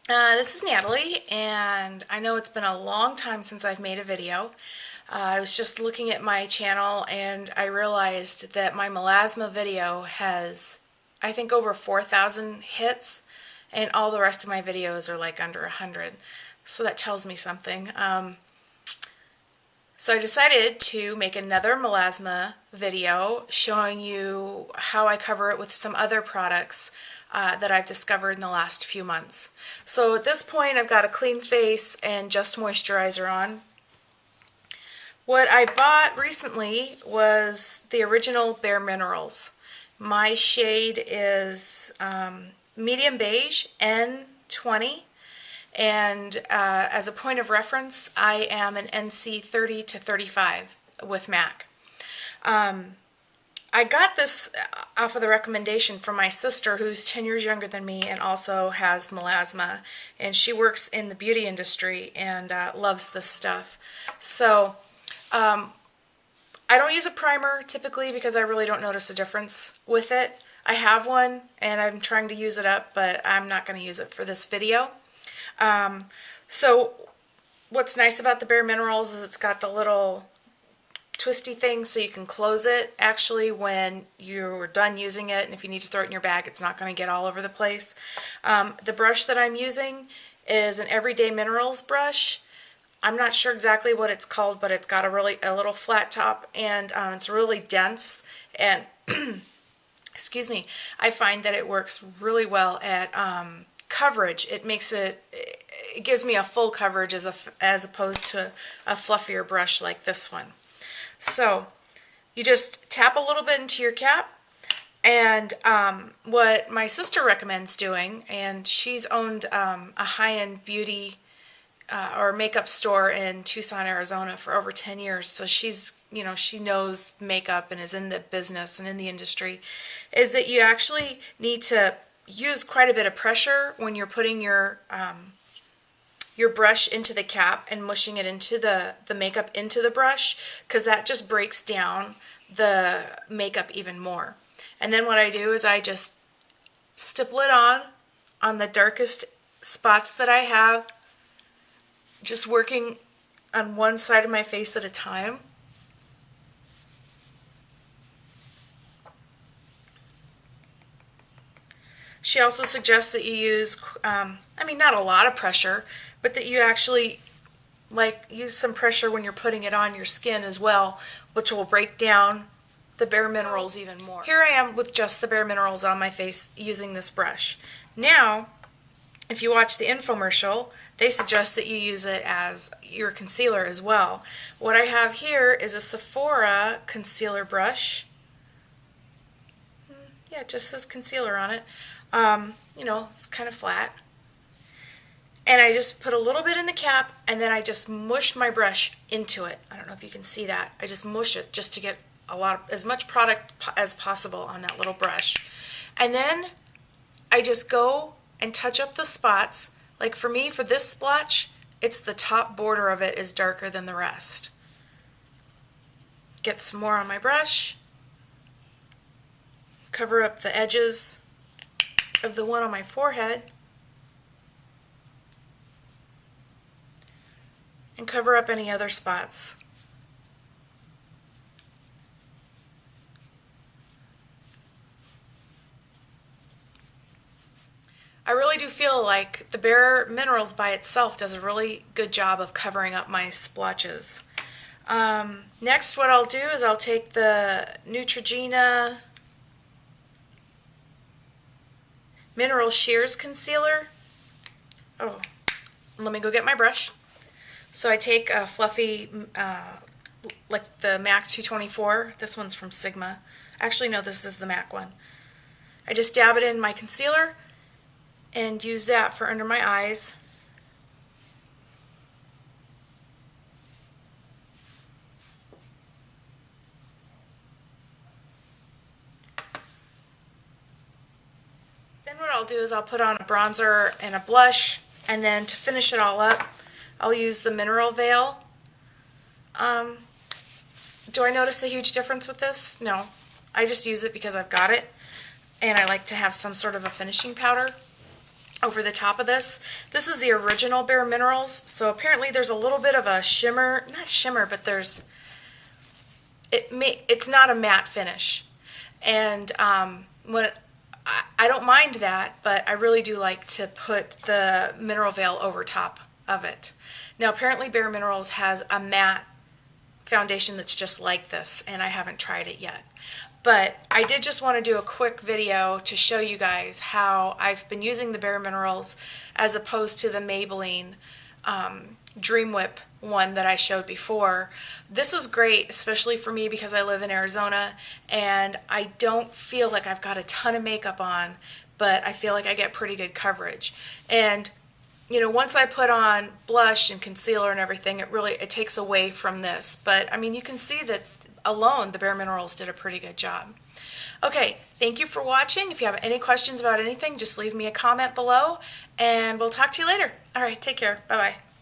This is Natalie, and I know it's been a long time since I've made a video. I was just looking at my channel and I realized that my melasma video has, I think, over 4,000 hits, and all the rest of my videos are like under 100. So that tells me something. So I decided to make another melasma video showing you how I cover it with some other products that I've discovered in the last few months. So at this point I've got a clean face and just moisturizer on. What I bought recently was the original Bare Minerals. My shade is medium beige N20. And as a point of reference, I am an NC 30 to 35 with MAC. I got this off of the recommendation from my sister, who's 10 years younger than me and also has melasma. And she works in the beauty industry and loves this stuff. So I don't use a primer typically because I really don't notice a difference with it. I have one and I'm trying to use it up, but I'm not going to use it for this video. So what's nice about the Bare Minerals is it's got the little twisty thing so you can close it actually when you're done using it, and if you need to throw it in your bag it's not going to get all over the place. The brush that I'm using is an Everyday Minerals brush. I'm not sure exactly what it's called, but it's got a little flat top, and it's really dense, and excuse me, I find that it works really well at coverage. It gives me a full coverage as opposed to a fluffier brush like this one. So you just tap a little bit into your cap, and what my sister recommends doing, and she's owned a high-end beauty or makeup store in Tucson, Arizona for over 10 years, so she knows makeup and is in the business and in the industry, is that you actually need to use quite a bit of pressure when you're putting your brush into the cap and mushing it into the makeup into the brush, because that just breaks down the makeup even more. And then what I do is I just stipple it on the darkest spots that I have, just working on one side of my face at a time. She also suggests that you use, not a lot of pressure, but that you actually use some pressure when you're putting it on your skin as well, which will break down the Bare Minerals even more. Here I am with just the Bare Minerals on my face using this brush. Now, if you watch the infomercial, they suggest that you use it as your concealer as well. What I have here is a Sephora concealer brush. Yeah, it just says concealer on it. It's kind of flat. And I just put a little bit in the cap, and then I just mush my brush into it. I don't know if you can see that. I just mush it just to get as much product as possible on that little brush. And then I just go and touch up the spots. Like for me, for this splotch, it's the top border of it is darker than the rest. Get some more on my brush. Cover up the edges of the one on my forehead. And cover up any other spots. I really do feel like the Bare Minerals by itself does a really good job of covering up my splotches. Next, what I'll do is I'll take the Neutrogena Mineral Shears Concealer. Oh, let me go get my brush. So I take a fluffy, like the MAC 224. This one's from Sigma. Actually, no, this is the MAC one. I just dab it in my concealer and use that for under my eyes. Then what I'll do is I'll put on a bronzer and a blush, and then to finish it all up, I'll use the Mineral Veil. Do I notice a huge difference with this? No. I just use it because I've got it, and I like to have some sort of a finishing powder. over the top of this. This is the original Bare Minerals, so apparently there's a little bit of a shimmer, not shimmer, but it's not a matte finish. And I don't mind that, but I really do like to put the mineral veil over top of it. Now apparently Bare Minerals has a matte foundation that's just like this, and I haven't tried it yet. But I did just want to do a quick video to show you guys how I've been using the Bare Minerals as opposed to the Maybelline Dream Whip one that I showed before. This is great, especially for me because I live in Arizona and I don't feel like I've got a ton of makeup on, but I feel like I get pretty good coverage. And you know, once I put on blush and concealer and everything, it takes away from this. But I mean, you can see that alone the Bare Minerals did a pretty good job. Okay, thank you for watching. If you have any questions about anything, just leave me a comment below and we'll talk to you later. All right, take care. Bye-bye.